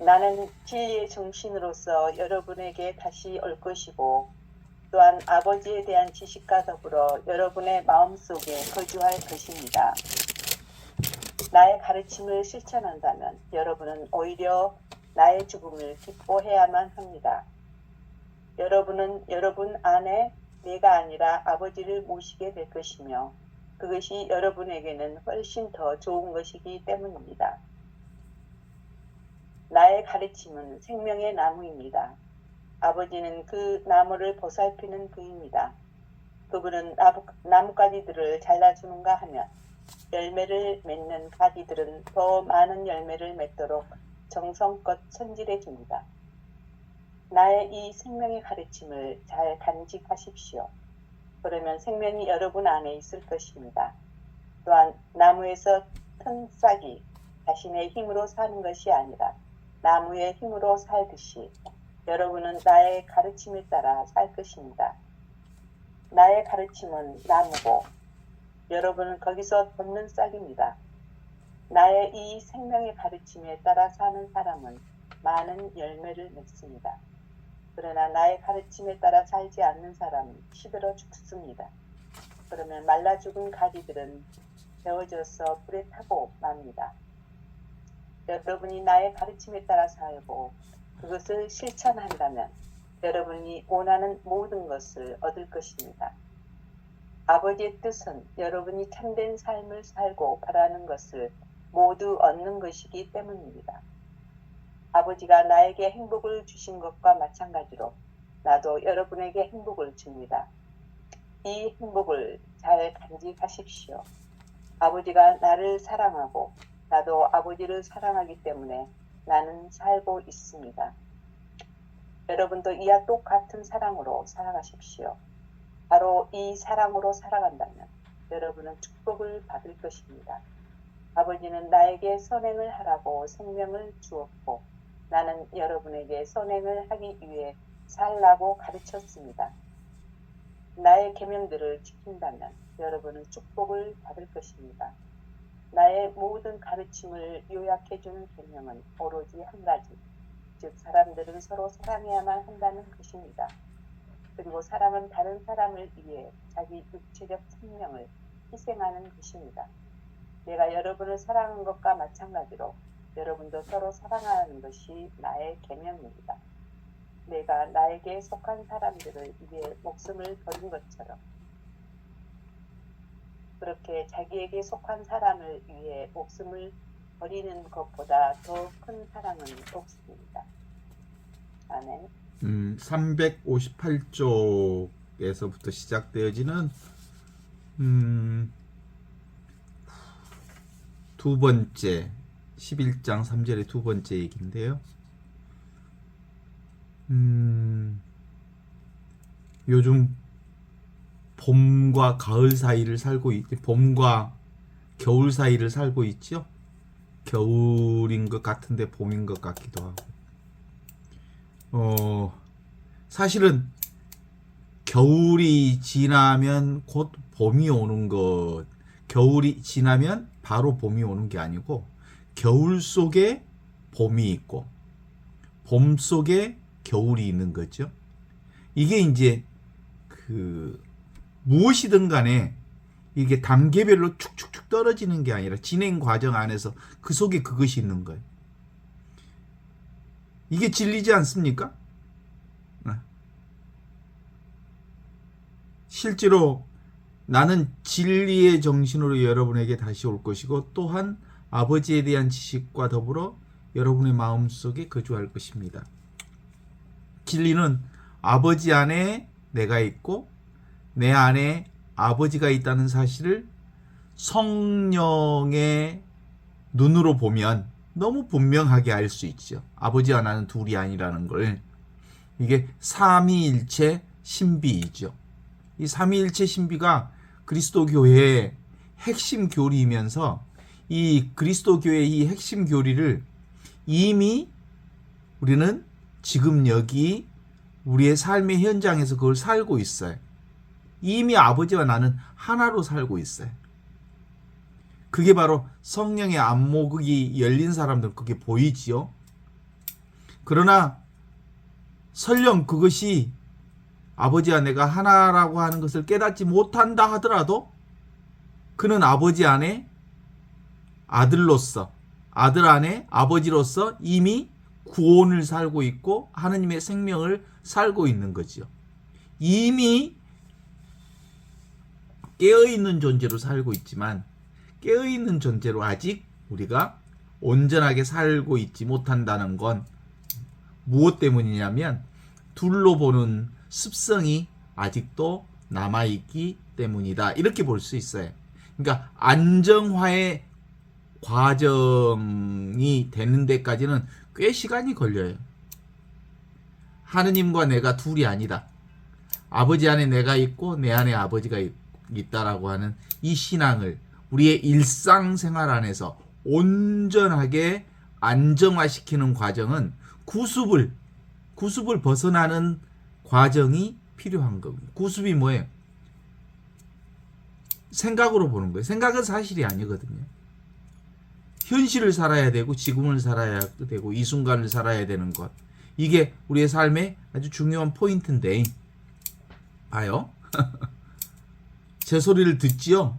나는 진리의 정신으로서 여러분에게 다시 올 것이고 또한 아버지에 대한 지식과 더불어 여러분의 마음속에 거주할 것입니다. 나의 가르침을 실천한다면 여러분은 오히려 나의 죽음을 기뻐해야만 합니다. 여러분은 여러분 안에 내가 아니라 아버지를 모시게 될 것이며 그것이 여러분에게는 훨씬 더 좋은 것이기 때문입니다. 나의 가르침은 생명의 나무입니다. 아버지는 그 나무를 보살피는 그입니다. 그분은 나뭇가지들을 잘라주는가 하면 열매를 맺는 가지들은 더 많은 열매를 맺도록 정성껏 손질해 줍니다. 나의 이 생명의 가르침을 잘 간직하십시오. 그러면 생명이 여러분 안에 있을 것입니다. 또한 나무에서 튼 싹이 자신의 힘으로 사는 것이 아니라 나무의 힘으로 살듯이 여러분은 나의 가르침에 따라 살 것입니다. 나의 가르침은 나무고 여러분은 거기서 돋는 싹입니다. 나의 이 생명의 가르침에 따라 사는 사람은 많은 열매를 맺습니다. 그러나 나의 가르침에 따라 살지 않는 사람은 시들어 죽습니다. 그러면 말라 죽은 가지들은 데워져서 불에 타고 맙니다. 여러분이 나의 가르침에 따라 살고 그것을 실천한다면 여러분이 원하는 모든 것을 얻을 것입니다. 아버지의 뜻은 여러분이 참된 삶을 살고 바라는 것을 모두 얻는 것이기 때문입니다. 아버지가 나에게 행복을 주신 것과 마찬가지로 나도 여러분에게 행복을 줍니다. 이 행복을 잘 간직하십시오. 아버지가 나를 사랑하고 나도 아버지를 사랑하기 때문에 나는 살고 있습니다. 여러분도 이와 똑같은 사랑으로 살아가십시오. 바로 이 사랑으로 살아간다면 여러분은 축복을 받을 것입니다. 아버지는 나에게 선행을 하라고 생명을 주었고 나는 여러분에게 선행을 하기 위해 살라고 가르쳤습니다. 나의 계명들을 지킨다면 여러분은 축복을 받을 것입니다. 나의 모든 가르침을 요약해주는 계명은 오로지 한 가지, 즉 사람들은 서로 사랑해야만 한다는 것입니다. 그리고 사람은 다른 사람을 위해 자기 육체적 생명을 희생하는 것입니다. 내가 여러분을 사랑한 것과 마찬가지로 여러분도 서로 사랑하는 것이 나의 계명입니다. 내가 나에게 속한 사람들을 위해 목숨을 버린 것처럼 그렇게 자기에게 속한 사람을 위해 목숨을 버리는 것보다 더 큰 사랑은 없습니다. 아멘. 358쪽에서부터 시작되어지는 두 번째 11장 3절의 두 번째 얘기인데요. 요즘 봄과 가을 사이를 살고 봄과 겨울 사이를 살고 있죠. 겨울인 것 같은데 봄인 것 같기도 하고. 사실은 겨울이 지나면 곧 봄이 오는 것, 겨울이 지나면 바로 봄이 오는 게 아니고 겨울 속에 봄이 있고 봄 속에 겨울이 있는 거죠. 이게 이제 무엇이든 간에 이게 단계별로 축축축 떨어지는 게 아니라 진행 과정 안에서 그 속에 그것이 있는 거예요. 이게 진리지 않습니까? 실제로 나는 진리의 정신으로 여러분에게 다시 올 것이고 또한 아버지에 대한 지식과 더불어 여러분의 마음속에 거주할 것입니다. 진리는 아버지 안에 내가 있고 내 안에 아버지가 있다는 사실을 성령의 눈으로 보면 너무 분명하게 알 수 있죠. 아버지와 나는 둘이 아니라는 걸. 이게 삼위일체 신비이죠. 이 삼위일체 신비가 그리스도 교회의 핵심 교리이면서 이 그리스도 교회의 이 핵심 교리를 이미 우리는 지금 여기 우리의 삶의 현장에서 그걸 살고 있어요. 이미 아버지와 나는 하나로 살고 있어요. 그게 바로 성령의 안목이 열린 사람들 그게 보이지요. 그러나 설령 그것이 아버지와 내가 하나라고 하는 것을 깨닫지 못한다 하더라도 그는 아버지 안에 아들로서, 아들 안에 아버지로서 이미 구원을 살고 있고 하느님의 생명을 살고 있는 거지요. 이미 깨어있는 존재로 살고 있지만 깨어있는 존재로 아직 우리가 온전하게 살고 있지 못한다는 건 무엇 때문이냐면 둘로 보는 습성이 아직도 남아있기 때문이다. 이렇게 볼 수 있어요. 그러니까 안정화의 과정이 되는 데까지는 꽤 시간이 걸려요. 하느님과 내가 둘이 아니다. 아버지 안에 내가 있고 내 안에 아버지가 있다라고 하는 이 신앙을 우리의 일상생활 안에서 온전하게 안정화시키는 과정은 구습을 벗어나는 과정이 필요한 겁니다. 구습이 뭐예요? 생각으로 보는 거예요. 생각은 사실이 아니거든요. 현실을 살아야 되고 지금을 살아야 되고 이 순간을 살아야 되는 것. 이게 우리의 삶의 아주 중요한 포인트인데 봐요. 제 소리를 듣지요?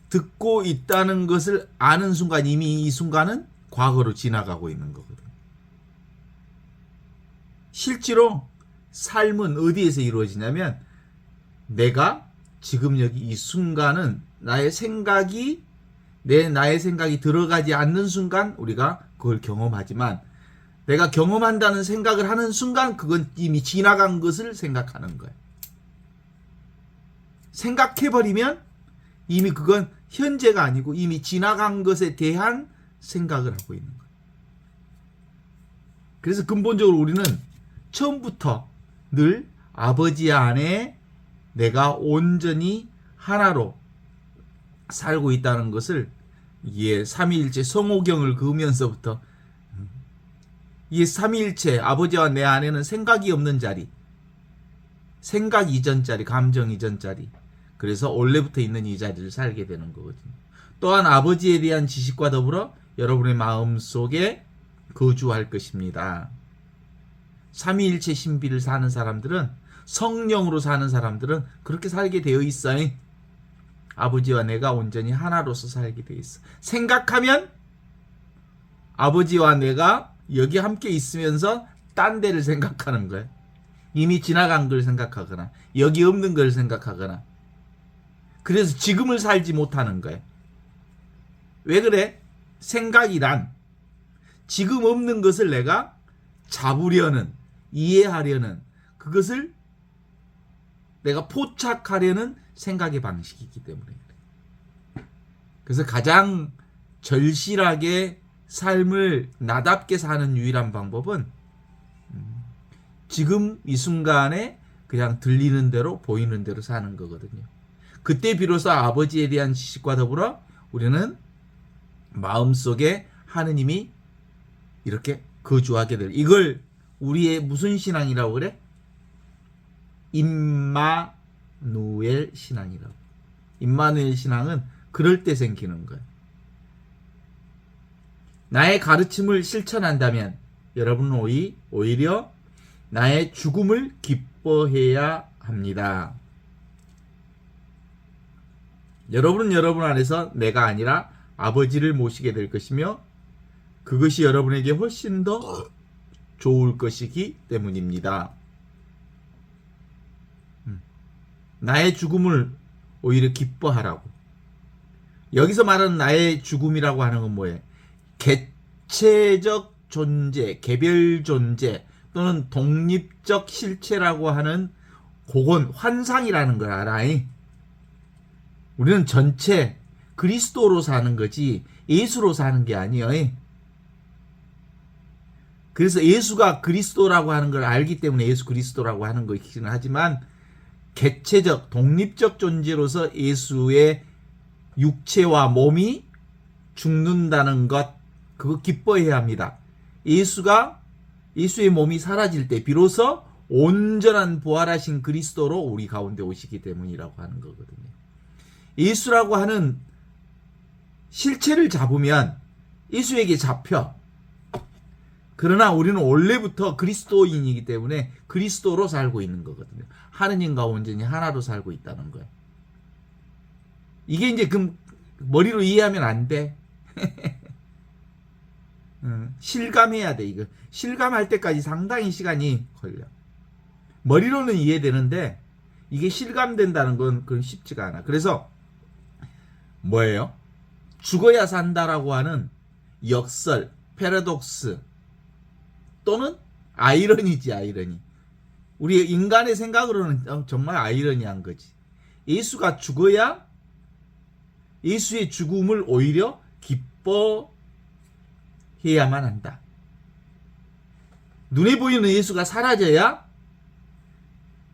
듣고 있다는 것을 아는 순간 이미 이 순간은 과거로 지나가고 있는 거거든요. 실제로 삶은 어디에서 이루어지냐면 내가 지금 여기 이 순간은 나의 생각이 들어가지 않는 순간 우리가 그걸 경험하지만 내가 경험한다는 생각을 하는 순간 그건 이미 지나간 것을 생각하는 거예요. 생각해버리면 이미 그건 현재가 아니고 이미 지나간 것에 대한 생각을 하고 있는 거예요. 그래서 근본적으로 우리는 처음부터 늘 아버지 안에 내가 온전히 하나로 살고 있다는 것을 이게 삼위일체 성호경을 그으면서부터 이 삼위일체 아버지와 내 안에는 생각이 없는 자리, 생각 이전 자리, 감정 이전 자리. 그래서 원래부터 있는 이 자리를 살게 되는 거거든요. 또한 아버지에 대한 지식과 더불어 여러분의 마음속에 거주할 것입니다. 삼위일체 신비를 사는 사람들은 성령으로 사는 사람들은 그렇게 살게 되어 있어요. 아버지와 내가 온전히 하나로서 살게 되어 있어. 생각하면 아버지와 내가 여기 함께 있으면서 딴 데를 생각하는 거예요. 이미 지나간 걸 생각하거나 여기 없는 걸 생각하거나 그래서 지금을 살지 못하는 거예요. 왜 그래? 생각이란 지금 없는 것을 내가 잡으려는 이해하려는 그것을 내가 포착하려는 생각의 방식이기 때문에 그래. 그래서 가장 절실하게 삶을 나답게 사는 유일한 방법은 지금 이 순간에 그냥 들리는 대로 보이는 대로 사는 거거든요. 그때 비로소 아버지에 대한 지식과 더불어 우리는 마음속에 하느님이 이렇게 거주하게 될 이걸 우리의 무슨 신앙이라고 그래? 임마누엘 신앙이라고. 임마누엘 신앙은 그럴 때 생기는 거예요. 나의 가르침을 실천한다면 여러분은 오히려 나의 죽음을 기뻐해야 합니다. 여러분은 여러분 안에서 내가 아니라 아버지를 모시게 될 것이며 그것이 여러분에게 훨씬 더 좋을 것이기 때문입니다. 나의 죽음을 오히려 기뻐하라고. 여기서 말하는 나의 죽음이라고 하는 건 뭐예요? 개체적 존재, 개별 존재 또는 독립적 실체라고 하는 그건 환상이라는 걸 알아. 우리는 전체 그리스도로 사는 거지 예수로 사는 게 아니에요. 그래서 예수가 그리스도라고 하는 걸 알기 때문에 예수 그리스도라고 하는 것이긴 하지만 개체적 독립적 존재로서 예수의 육체와 몸이 죽는다는 것 그거 기뻐해야 합니다. 예수의 몸이 사라질 때 비로소 온전한 부활하신 그리스도로 우리 가운데 오시기 때문이라고 하는 거거든요. 예수라고 하는 실체를 잡으면 예수에게 잡혀. 그러나 우리는 원래부터 그리스도인이기 때문에 그리스도로 살고 있는 거거든요. 하느님과 온전히 하나로 살고 있다는 거예요. 이게 이제 그 머리로 이해하면 안 돼. 실감해야 돼. 이거 실감할 때까지 상당히 시간이 걸려. 머리로는 이해되는데 이게 실감된다는 건 그건 쉽지가 않아. 그래서 뭐예요? 죽어야 산다라고 하는 역설, 패러독스 또는 아이러니지, 아이러니. 우리 인간의 생각으로는 정말 아이러니한 거지. 예수가 죽어야 예수의 죽음을 오히려 기뻐해야만 한다. 눈에 보이는 예수가 사라져야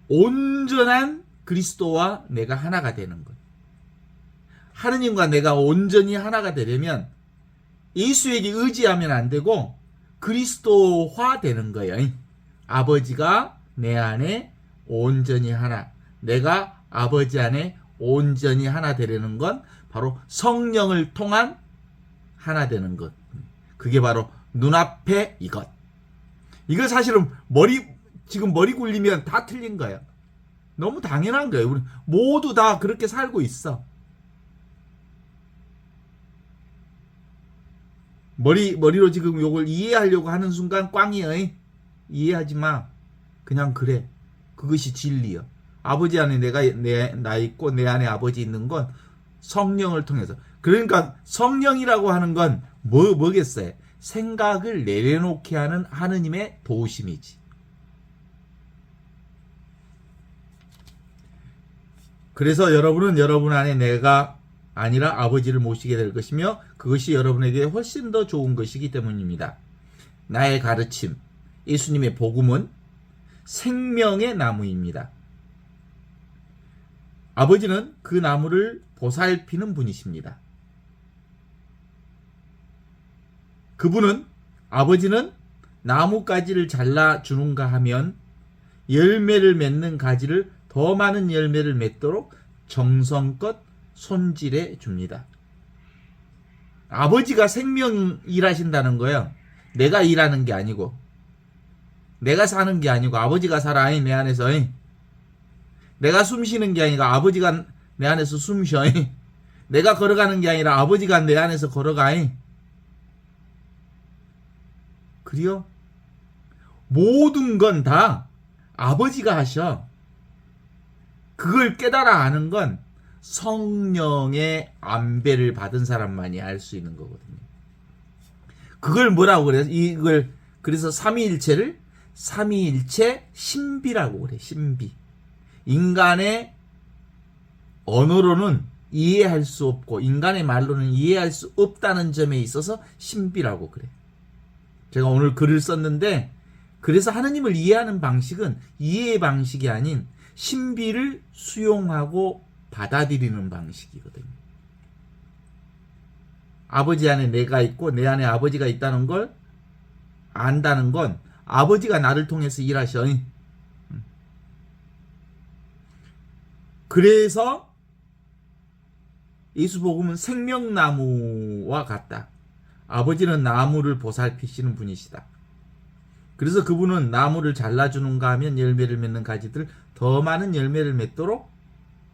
온전한 그리스도와 내가 하나가 되는 것. 하느님과 내가 온전히 하나가 되려면 예수에게 의지하면 안 되고 그리스도화 되는 거예요. 아버지가 내 안에 온전히 하나, 내가 아버지 안에 온전히 하나 되려는 건 바로 성령을 통한 하나 되는 것. 그게 바로 눈앞에 이것. 이거 사실은 지금 머리 굴리면 다 틀린 거예요. 너무 당연한 거예요. 우리 모두 다 그렇게 살고 있어. 머리로 지금 요걸 이해하려고 하는 순간 꽝이야. 이해하지 마. 그냥 그래. 그것이 진리야. 아버지 안에 나 있고 내 안에 아버지 있는 건 성령을 통해서. 그러니까 성령이라고 하는 건 뭐겠어요? 생각을 내려놓게 하는 하느님의 도우심이지. 그래서 여러분은 여러분 안에 내가 아니라 아버지를 모시게 될 것이며 그것이 여러분에게 훨씬 더 좋은 것이기 때문입니다. 나의 가르침, 예수님의 복음은 생명의 나무입니다. 아버지는 그 나무를 보살피는 분이십니다. 아버지는 나뭇가지를 잘라주는가 하면 열매를 맺는 가지를 더 많은 열매를 맺도록 정성껏 손질해 줍니다. 아버지가 생명 일하신다는 거예요. 내가 일하는 게 아니고, 내가 사는 게 아니고 아버지가 살아 내 안에서. 내가 숨 쉬는 게 아니라 아버지가 내 안에서 숨 쉬어. 내가 걸어가는 게 아니라 아버지가 내 안에서 걸어가. 그래요? 모든 건 다 아버지가 하셔. 그걸 깨달아 아는 건 성령의 안배를 받은 사람만이 알 수 있는 거거든요. 그걸 뭐라고 그래요? 그래서 삼위일체를 삼위일체 신비라고 그래. 신비. 인간의 언어로는 이해할 수 없고 인간의 말로는 이해할 수 없다는 점에 있어서 신비라고 그래. 제가 오늘 글을 썼는데 그래서 하느님을 이해하는 방식은 이해의 방식이 아닌 신비를 수용하고 받아들이는 방식이거든요. 아버지 안에 내가 있고 내 안에 아버지가 있다는 걸 안다는 건 아버지가 나를 통해서 일하셔. 그래서 예수복음은 생명나무와 같다. 아버지는 나무를 보살피시는 분이시다. 그래서 그분은 나무를 잘라주는가 하면 열매를 맺는 가지들 더 많은 열매를 맺도록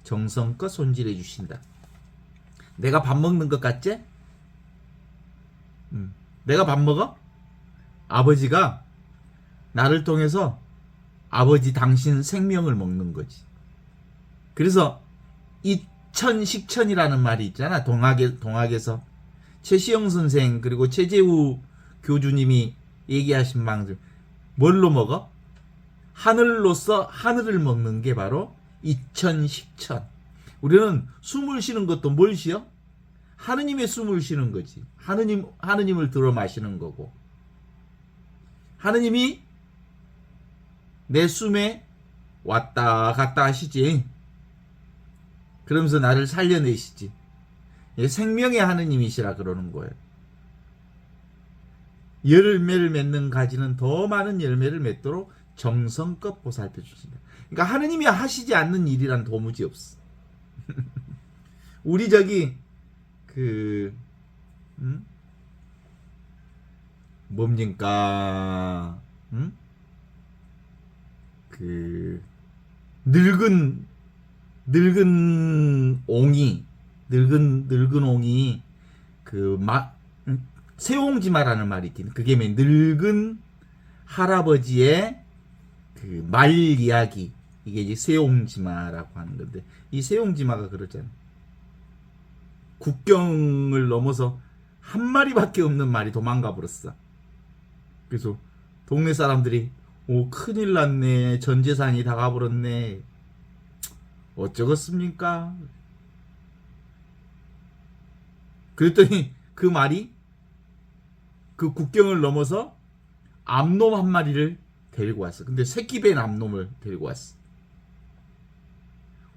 정성껏 손질해 주신다. 내가 밥 먹는 것 같지? 내가 밥 먹어? 아버지가 나를 통해서 아버지 당신 생명을 먹는 거지. 그래서 이천식천이라는 말이 있잖아. 동학에서 최시영 선생 그리고 최재우 교주님이 얘기하신 방식. 뭘로 먹어? 하늘로서 하늘을 먹는 게 바로 이천식천. 우리는 숨을 쉬는 것도 뭘 쉬어? 하느님의 숨을 쉬는 거지. 하느님을 들어 마시는 거고. 하느님이 내 숨에 왔다 갔다 하시지. 그러면서 나를 살려내시지. 생명의 하느님이시라 그러는 거예요. 열매를 맺는 가지는 더 많은 열매를 맺도록 정성껏 보살펴 주신다. 그러니까 하느님이 하시지 않는 일이란 도무지 없어. 우리 뭡니까? 응? 그 늙은 옹이 늙은 옹이 세옹지마라는 말이 있긴. 그게 뭐 늙은 할아버지의 그 말 이야기. 이게 이제 세옹지마라고 하는 건데, 이 세옹지마가 그러잖아. 국경을 넘어서 한 마리밖에 없는 말이 도망가 버렸어. 그래서 동네 사람들이 큰일 났네, 전 재산이 다 가버렸네, 어쩌겠습니까? 그랬더니 그 말이 그 국경을 넘어서 암놈 한 마리를 데리고 왔어. 근데 새끼 뺀 암놈을 데리고 왔어.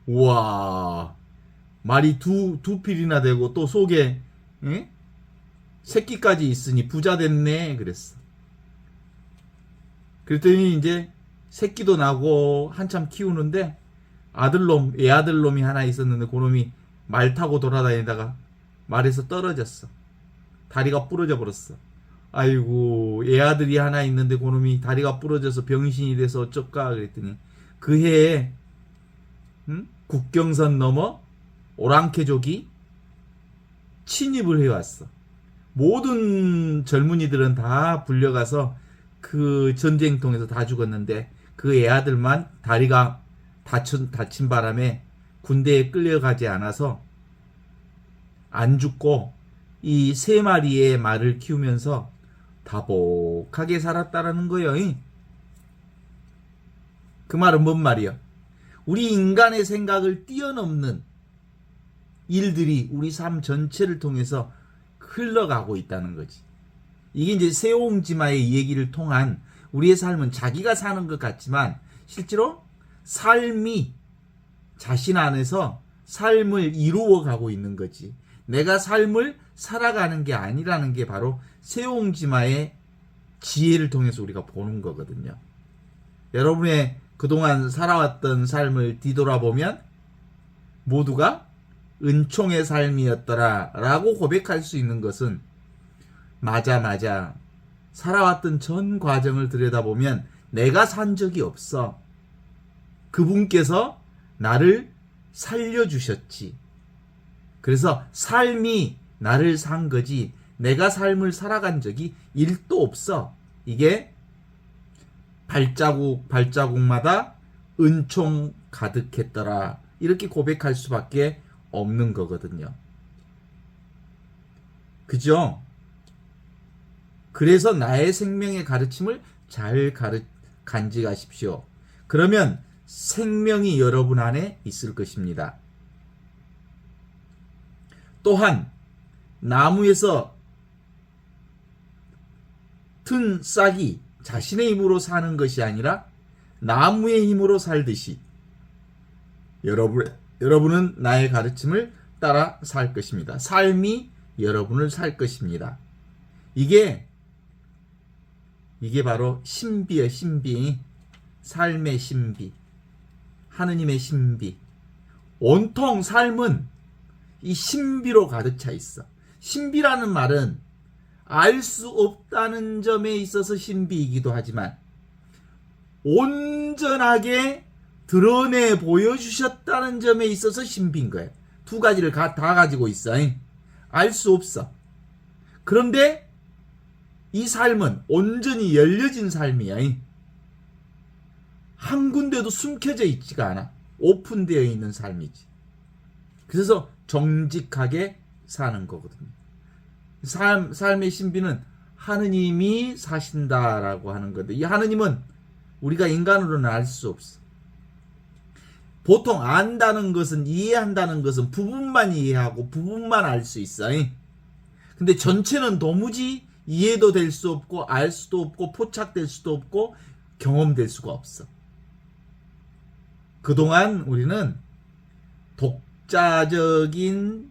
우와, 말이 두 필이나 되고 또 속에 새끼까지 있으니 부자 됐네 그랬어. 그랬더니 이제 새끼도 나고 한참 키우는데 애아들놈이 하나 있었는데 그놈이 말 타고 돌아다니다가 말에서 떨어졌어. 다리가 부러져 버렸어. 아이고, 애아들이 하나 있는데 그놈이 다리가 부러져서 병신이 돼서 어쩔까 그랬더니 그 해에 국경선 넘어 오랑캐족이 침입을 해왔어. 모든 젊은이들은 다 불려가서 그 전쟁통에서 다 죽었는데 그 애아들만 다리가 다친 바람에 군대에 끌려가지 않아서 안 죽고 이 3마리의 말을 키우면서 다복하게 살았다라는 거예요. 그 말은 뭔 말이야? 우리 인간의 생각을 뛰어넘는 일들이 우리 삶 전체를 통해서 흘러가고 있다는 거지. 이게 이제 세옹지마의 얘기를 통한 우리의 삶은 자기가 사는 것 같지만 실제로 삶이 자신 안에서 삶을 이루어가고 있는 거지. 내가 삶을 살아가는 게 아니라는 게 바로 세옹지마의 지혜를 통해서 우리가 보는 거거든요. 여러분의 그동안 살아왔던 삶을 뒤돌아보면 모두가 은총의 삶이었더라 라고 고백할 수 있는 것은 맞아. 살아왔던 전 과정을 들여다보면 내가 산 적이 없어. 그분께서 나를 살려주셨지. 그래서 삶이 나를 산 거지 내가 삶을 살아간 적이 1도 없어. 이게 발자국마다 은총 가득했더라. 이렇게 고백할 수밖에 없는 거거든요. 그죠? 그래서 나의 생명의 가르침을 잘 간직하십시오. 그러면 생명이 여러분 안에 있을 것입니다. 또한 나무에서 튼 싹이 자신의 힘으로 사는 것이 아니라 나무의 힘으로 살듯이 여러분은 나의 가르침을 따라 살 것입니다. 삶이 여러분을 살 것입니다. 이게 바로 신비예요. 신비. 삶의 신비. 하느님의 신비. 온통 삶은 이 신비로 가득 차 있어. 신비라는 말은 알 수 없다는 점에 있어서 신비이기도 하지만 온전하게 드러내 보여주셨다는 점에 있어서 신비인 거예요. 두 가지를 다 가지고 있어. 알 수 없어. 그런데 이 삶은 온전히 열려진 삶이야. 한 군데도 숨겨져 있지가 않아. 오픈되어 있는 삶이지. 그래서 정직하게 사는 거거든요. 삶의 신비는 하느님이 사신다라고 하는 건데, 이 하느님은 우리가 인간으로는 알 수 없어. 보통 안다는 것은, 이해한다는 것은 부분만 이해하고 부분만 알 수 있어. 근데 전체는 도무지 이해도 될 수 없고 알 수도 없고 포착될 수도 없고 경험될 수가 없어. 그동안 우리는 독자적인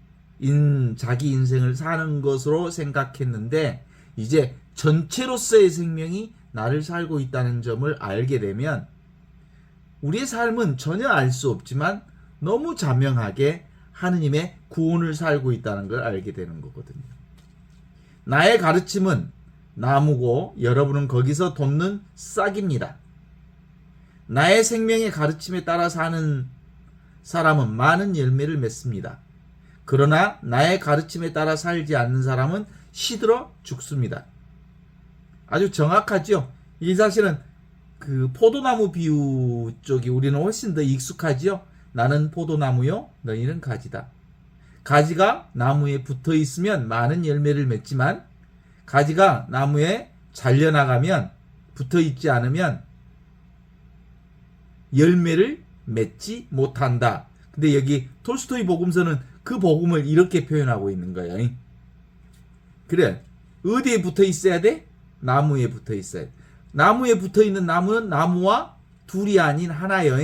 자기 인생을 사는 것으로 생각했는데 이제 전체로서의 생명이 나를 살고 있다는 점을 알게 되면 우리의 삶은 전혀 알 수 없지만 너무 자명하게 하느님의 구원을 살고 있다는 걸 알게 되는 거거든요. 나의 가르침은 나무고 여러분은 거기서 돋는 싹입니다. 나의 생명의 가르침에 따라 사는 사람은 많은 열매를 맺습니다. 그러나 나의 가르침에 따라 살지 않는 사람은 시들어 죽습니다. 아주 정확하죠. 이 사실은 그 포도나무 비유 쪽이 우리는 훨씬 더 익숙하지요. 나는 포도나무요, 너희는 가지다. 가지가 나무에 붙어 있으면 많은 열매를 맺지만 가지가 나무에 잘려나가면 붙어 있지 않으면 열매를 맺지 못한다. 근데 여기 톨스토이 복음서는 그 복음을 이렇게 표현하고 있는 거예요. 그래, 어디에 붙어 있어야 돼? 나무에 붙어 있어야 돼. 나무에 붙어 있는 나무는 나무와 둘이 아닌 하나예요.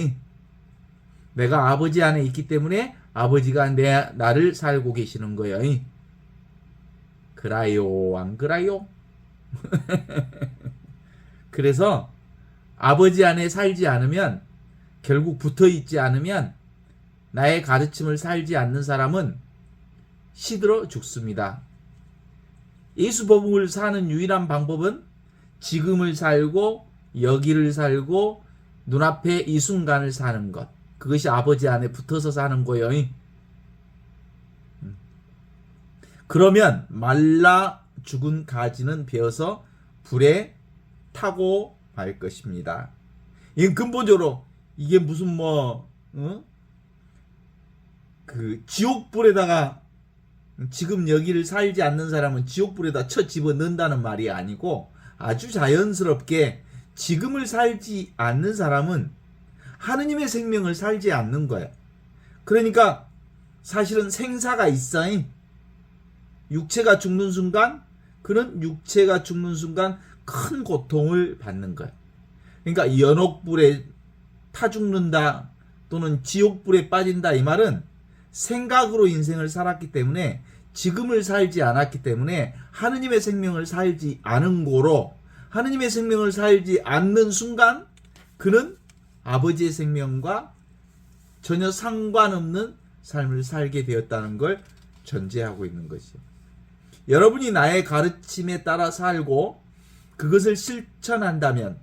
내가 아버지 안에 있기 때문에 아버지가 나를 살고 계시는 거예요. 그라요, 안 그라요? 그래서 아버지 안에 살지 않으면, 결국 붙어 있지 않으면 나의 가르침을 살지 않는 사람은 시들어 죽습니다. 예수 복음을 사는 유일한 방법은 지금을 살고 여기를 살고 눈앞에 이 순간을 사는 것. 그것이 아버지 안에 붙어서 사는 거예요. 그러면 말라 죽은 가지는 베어서 불에 타고 말 것입니다. 이건 근본적으로 이게 무슨 그 지옥불에다가 지금 여기를 살지 않는 사람은 지옥불에다 쳐 집어 넣는다는 말이 아니고 아주 자연스럽게 지금을 살지 않는 사람은 하느님의 생명을 살지 않는 거예요. 그러니까 사실은 생사가 있어. 육체가 죽는 순간, 그런 육체가 죽는 순간 큰 고통을 받는 거예요. 그러니까 연옥불에 타 죽는다 또는 지옥불에 빠진다, 이 말은 생각으로 인생을 살았기 때문에, 지금을 살지 않았기 때문에 하느님의 생명을 살지 않은 고로, 하느님의 생명을 살지 않는 순간 그는 아버지의 생명과 전혀 상관없는 삶을 살게 되었다는 걸 전제하고 있는 것이죠. 여러분이 나의 가르침에 따라 살고 그것을 실천한다면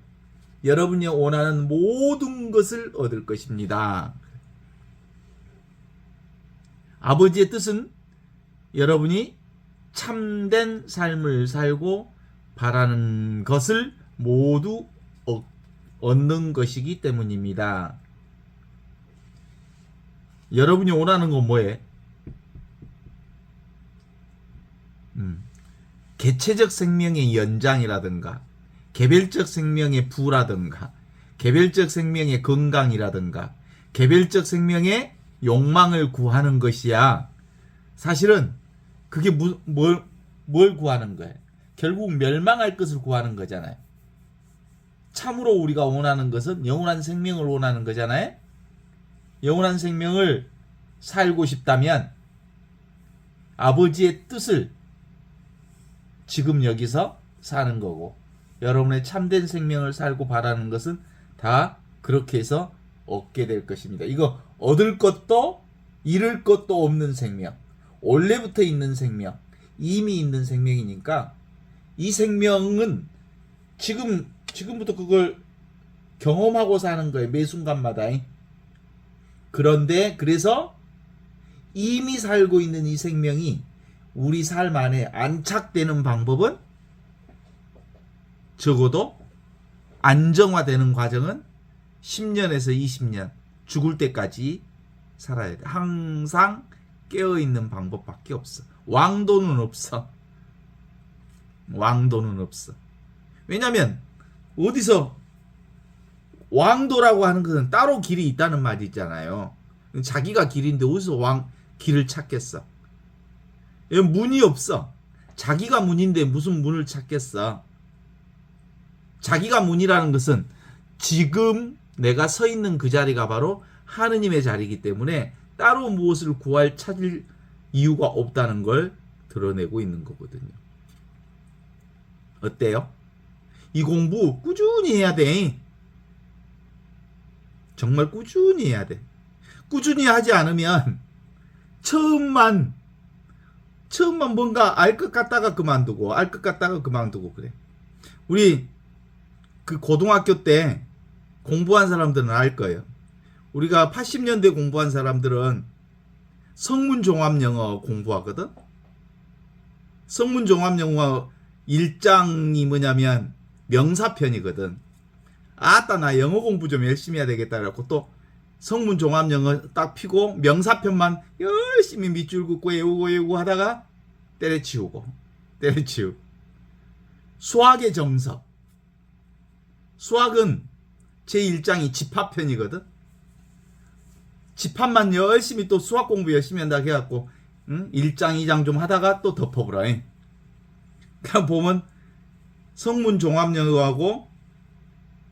여러분이 원하는 모든 것을 얻을 것입니다. 아버지의 뜻은 여러분이 참된 삶을 살고 바라는 것을 모두 얻는 것이기 때문입니다. 여러분이 원하는 건 뭐예요? 개체적 생명의 연장이라든가, 개별적 생명의 부라든가, 개별적 생명의 건강이라든가, 개별적 생명의 욕망을 구하는 것이야. 사실은 그게 뭘 구하는 거예요? 결국 멸망할 것을 구하는 거잖아요. 참으로 우리가 원하는 것은 영원한 생명을 원하는 거잖아요. 영원한 생명을 살고 싶다면 아버지의 뜻을 지금 여기서 사는 거고, 여러분의 참된 생명을 살고 바라는 것은 다 그렇게 해서 얻게 될 것입니다. 이거 얻을 것도 잃을 것도 없는 생명, 원래부터 있는 생명, 이미 있는 생명이니까 이 생명은 지금부터 그걸 경험하고 사는 거예요. 매 순간마다. 그런데 그래서 이미 살고 있는 이 생명이 우리 삶 안에 안착되는 방법은, 적어도 안정화되는 과정은 10년에서 20년, 죽을 때까지 살아야 돼. 항상 깨어있는 방법밖에 없어. 왕도는 없어. 왕도는 없어. 왜냐면 어디서, 왕도라고 하는 것은 따로 길이 있다는 말이 있잖아요. 자기가 길인데 어디서 길을 찾겠어? 문이 없어. 자기가 문인데 무슨 문을 찾겠어? 자기가 문이라는 것은 지금 내가 서 있는 그 자리가 바로 하느님의 자리이기 때문에 따로 무엇을 찾을 이유가 없다는 걸 드러내고 있는 거거든요. 어때요? 이 공부 꾸준히 해야 돼. 정말 꾸준히 해야 돼. 꾸준히 하지 않으면 처음만 처음만 뭔가 알 것 같다가 그만두고 알 것 같다가 그만두고 그래. 우리 그 고등학교 때 공부한 사람들은 알 거예요. 우리가 80년대 공부한 사람들은 성문종합영어 공부하거든. 성문종합영어 1장이 뭐냐면 명사편이거든. 아따 나 영어 공부 좀 열심히 해야 되겠다 그래갖고 또 성문종합영어 딱 피고 명사편만 열심히 밑줄 긋고 외우고 하다가 때려치우고 수학의 정석. 수학은 제1장이 집합편이거든. 집합만 열심히 또 수학 공부 열심히 한다 해갖고 1장 2장 좀 하다가 또 덮어보라. 그냥 보면 성문종합영어하고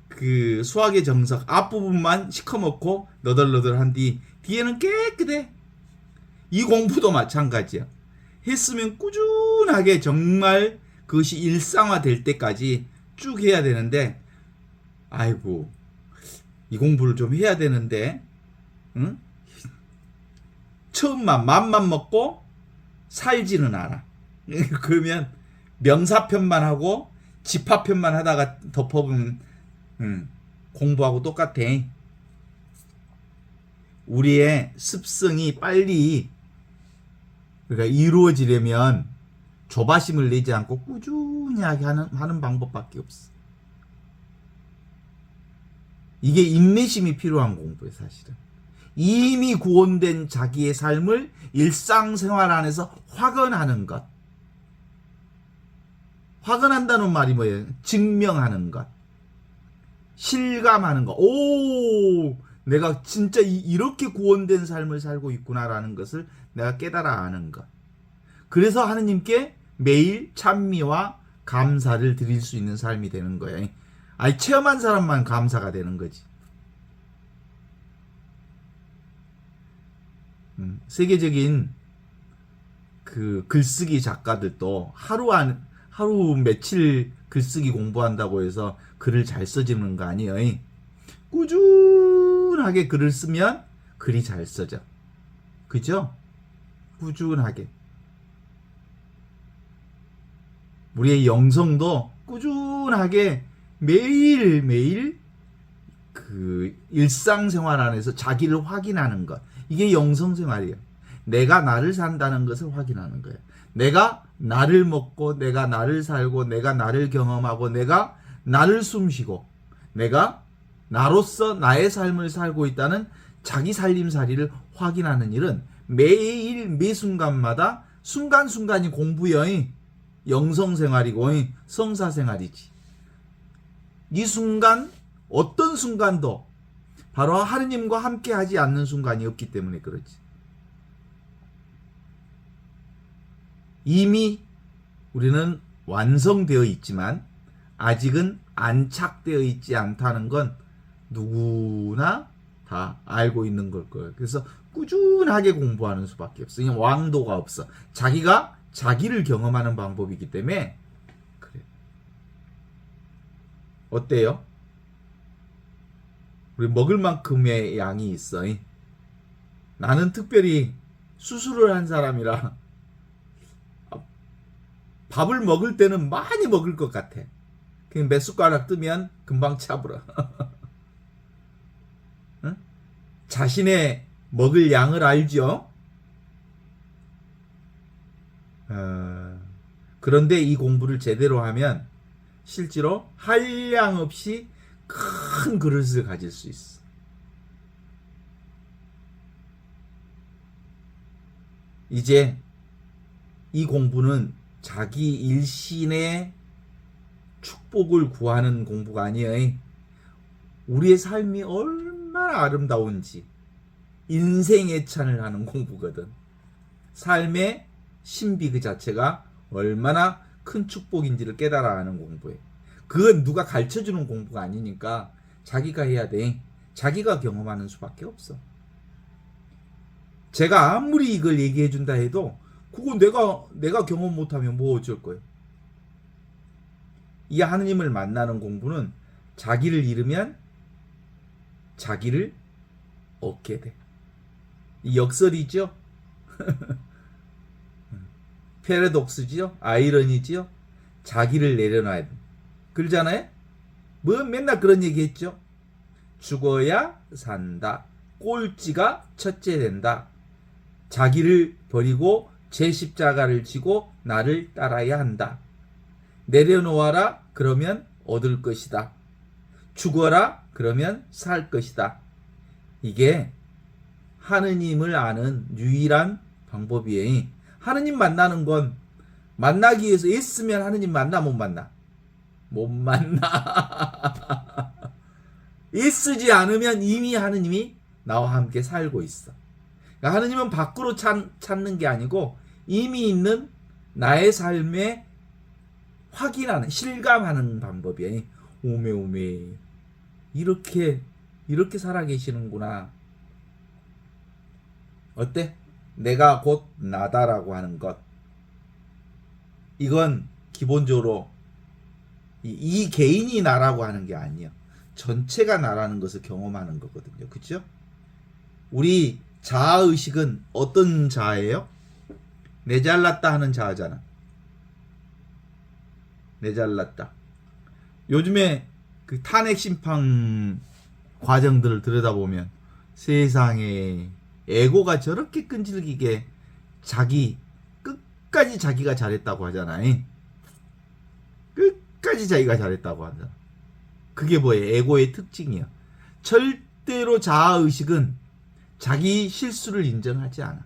그 수학의 정석 앞부분만 시커멓고 너덜너덜한 뒤에는 깨끗해. 이 공부도 마찬가지야. 했으면 꾸준하게 정말 그것이 일상화될 때까지 쭉 해야 되는데 아이고 이 공부를 좀 해야 되는데 응? 처음만 맘만 먹고 살지는 않아. 그러면 명사편만 하고 집합편만 하다가 덮어보면 공부하고 똑같아. 우리의 습성이 빨리 그러니까 이루어지려면 조바심을 내지 않고 꾸준히 하는 방법밖에 없어. 이게 인내심이 필요한 공부예요, 사실은. 이미 구원된 자기의 삶을 일상생활 안에서 확언하는 것. 확언한다는 말이 뭐예요? 증명하는 것. 실감하는 것. 오, 내가 진짜 이렇게 구원된 삶을 살고 있구나라는 것을 내가 깨달아 아는 것. 그래서 하느님께 매일 찬미와 감사를 드릴 수 있는 삶이 되는 거예요. 아니, 체험한 사람만 감사가 되는 거지. 세계적인 그 글쓰기 작가들도 하루 며칠 글쓰기 공부한다고 해서 글을 잘 써지는 거 아니에요. 꾸준하게 글을 쓰면 글이 잘 써져. 그죠? 꾸준하게. 우리의 영성도 꾸준하게 매일매일 그 일상생활 안에서 자기를 확인하는 것. 이게 영성생활이에요. 내가 나를 산다는 것을 확인하는 거예요. 내가 나를 먹고 내가 나를 살고 내가 나를 경험하고 내가 나를 숨쉬고 내가 나로서 나의 삶을 살고 있다는 자기 살림살이를 확인하는 일은 매일 매 순간마다 순간순간이 공부여의 영성생활이고 성사생활이지. 이 순간 어떤 순간도 바로 하느님과 함께 하지 않는 순간이 없기 때문에 그렇지. 이미 우리는 완성되어 있지만 아직은 안착되어 있지 않다는 건 누구나 다 알고 있는 걸 거예요. 그래서 꾸준하게 공부하는 수밖에 없어. 그냥 왕도가 없어. 자기가 자기를 경험하는 방법이기 때문에 그래. 어때요? 우리 먹을 만큼의 양이 있어. 나는 특별히 수술을 한 사람이라 밥을 먹을 때는 많이 먹을 것 같아. 그냥 몇 숟가락 뜨면 금방 차버려. 응? 자신의 먹을 양을 알죠? 그런데 이 공부를 제대로 하면 실제로 한량 없이 큰 그릇을 가질 수 있어. 이제 이 공부는 자기 일신의 축복을 구하는 공부가 아니에요. 우리의 삶이 얼마나 아름다운지 인생 애찬을 하는 공부거든. 삶의 신비 그 자체가 얼마나 큰 축복인지를 깨달아 하는 공부예요. 그건 누가 가르쳐주는 공부가 아니니까 자기가 해야 돼. 자기가 경험하는 수밖에 없어. 제가 아무리 이걸 얘기해 준다 해도 그건 내가 경험 못하면 뭐 어쩔 거예요. 이 하느님을 만나는 공부는 자기를 잃으면 자기를 얻게 돼. 이 역설이죠. 패러독스지요. 아이러니지요. 자기를 내려놔야 돼. 그러잖아요. 뭐 맨날 그런 얘기 했죠. 죽어야 산다. 꼴찌가 첫째 된다. 자기를 버리고 제 십자가를 지고 나를 따라야 한다. 내려놓아라. 그러면 얻을 것이다. 죽어라. 그러면 살 것이다. 이게 하느님을 아는 유일한 방법이에요. 하느님 만나는 건 만나기 위해서 애쓰면 하느님 만나 못 만나? 못 만나. 애쓰지 않으면 이미 하느님이 나와 함께 살고 있어. 그러니까 하느님은 밖으로 찾는 게 아니고 이미 있는 나의 삶에 확인하는, 실감하는 방법이에요. 오메 이렇게 살아계시는구나. 어때? 내가 곧 나다라고 하는 것. 이건 기본적으로 이 개인이 나라고 하는 게 아니에요. 전체가 나라는 것을 경험하는 거거든요. 그렇죠? 우리 자아의식은 어떤 자아예요? 내 잘났다 하는 자아잖아. 내 잘났다. 요즘에 그 탄핵 심판 과정들을 들여다보면 세상에 에고가 저렇게 끈질기게 끝까지 자기가 잘했다고 하잖아요. 끝까지 자기가 잘했다고 하잖아. 그게 뭐예요? 에고의 특징이야. 절대로 자아의식은 자기 실수를 인정하지 않아.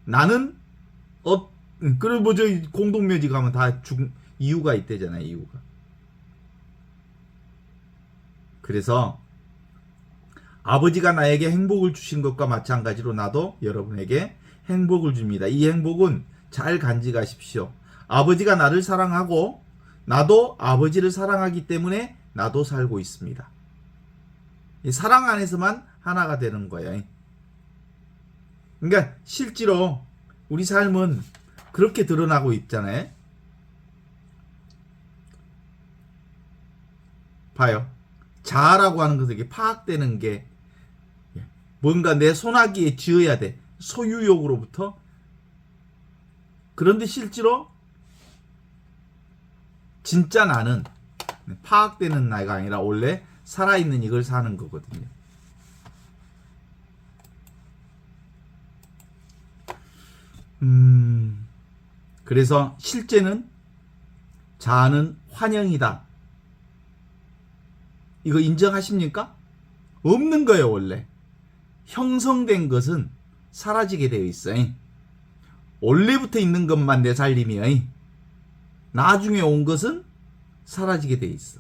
나는 그리고 뭐 저 공동묘지 가면 다 이유가 있대잖아요. 이유가. 그래서 아버지가 나에게 행복을 주신 것과 마찬가지로 나도 여러분에게 행복을 줍니다. 이 행복은 잘 간직하십시오. 아버지가 나를 사랑하고 나도 아버지를 사랑하기 때문에 나도 살고 있습니다. 이 사랑 안에서만 하나가 되는 거예요. 그러니까 실제로 우리 삶은 그렇게 드러나고 있잖아요. 봐요. 자아라고 하는 것은 이게 파악되는 게 뭔가 내 손아귀에 쥐어야 돼. 소유욕으로부터. 그런데 실제로 진짜 나는 파악되는 나가 아니라 원래 살아있는 이걸 사는 거거든요. 그래서 실제는 자아는 환영이다. 이거 인정하십니까? 없는 거예요, 원래. 형성된 것은 사라지게 되어 있어요. 원래부터 있는 것만 내 살림이에요. 나중에 온 것은 사라지게 되어 있어.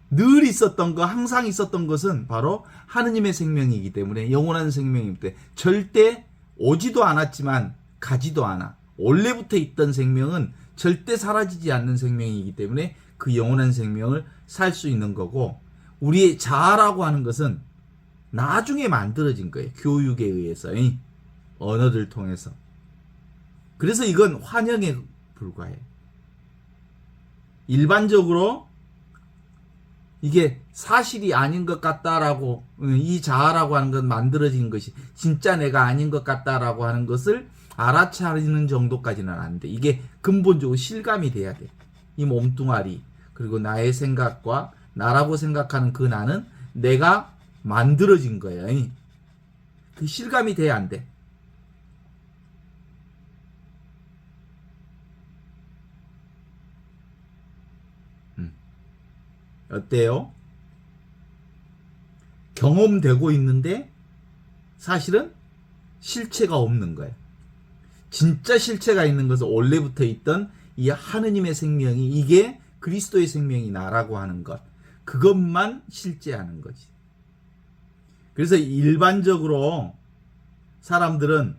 늘 있었던 거, 항상 있었던 것은 바로 하느님의 생명이기 때문에, 영원한 생명이기 때문에 절대 오지도 않았지만 가지도 않아. 원래부터 있던 생명은 절대 사라지지 않는 생명이기 때문에 그 영원한 생명을 살 수 있는 거고, 우리의 자아라고 하는 것은 나중에 만들어진 거예요. 교육에 의해서, 언어를 통해서. 그래서 이건 환영에 불과해요. 일반적으로 이게 사실이 아닌 것 같다라고, 이 자아라고 하는 건 만들어진 것이 진짜 내가 아닌 것 같다라고 하는 것을 알아차리는 정도까지는 안 돼. 이게 근본적으로 실감이 돼야 돼. 이 몸뚱아리, 그리고 나의 생각과 나라고 생각하는 그 나는 내가 만들어진 거예요. 그 실감이 돼야 안 돼. 어때요? 경험되고 있는데 사실은 실체가 없는 거예요. 진짜 실체가 있는 것은 원래부터 있던 이 하느님의 생명이, 이게 그리스도의 생명이 나라고 하는 것, 그것만 실제하는 거지. 그래서 일반적으로 사람들은